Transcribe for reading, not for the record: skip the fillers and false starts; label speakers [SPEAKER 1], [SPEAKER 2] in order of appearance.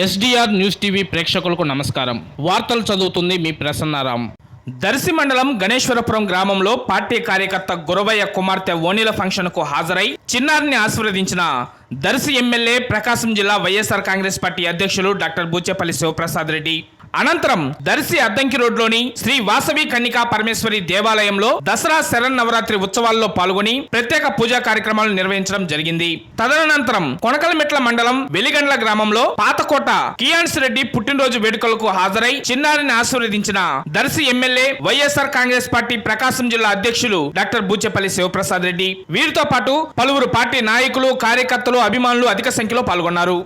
[SPEAKER 1] SDR news TV ప్రేక్షకులకు నమస్కారం. వార్తలు చదువుతుంది మీ ప్రసన్నారాం. దర్శి మండలం గణేశ్వరపురం గ్రామంలో పార్టీ కార్యకర్త గురవయ్య కుమార్తె ఓణీల ఫంక్షన్కు హాజరై చిన్నారిని ఆశీర్వదించిన దర్శి ఎమ్మెల్యే, ప్రకాశం జిల్లా వైఎస్ఆర్ కాంగ్రెస్ పార్టీ అధ్యక్షులు డాక్టర్ బూచేపల్లి శివప్రసాద్ రెడ్డి. అనంతరం దర్శి అద్దంకి రోడ్లోని శ్రీ వాసవి కన్నికా పరమేశ్వరి దేవాలయంలో దసరా శరన్నవరాత్రి ఉత్సవాల్లో పాల్గొని ప్రత్యేక పూజా కార్యక్రమాలు నిర్వహించడం జరిగింది. తదనంతరం కొనకలమెట్ల మండలం వెలిగండ్ల గ్రామంలో పాతకోట కియాన్స్ రెడ్డి పుట్టినరోజు వేడుకలకు హాజరై చిన్నారిని ఆశీర్వదించిన దర్శి ఎమ్మెల్యే, వైఎస్ఆర్ కాంగ్రెస్ పార్టీ ప్రకాశం జిల్లా అధ్యక్షులు డాక్టర్ బూచేపల్లి శివప్రసాద్ రెడ్డి. వీరితో పాటు పలువురు పార్టీ నాయకులు, కార్యకర్తలు, అభిమానులు అధిక సంఖ్యలో పాల్గొన్నారు.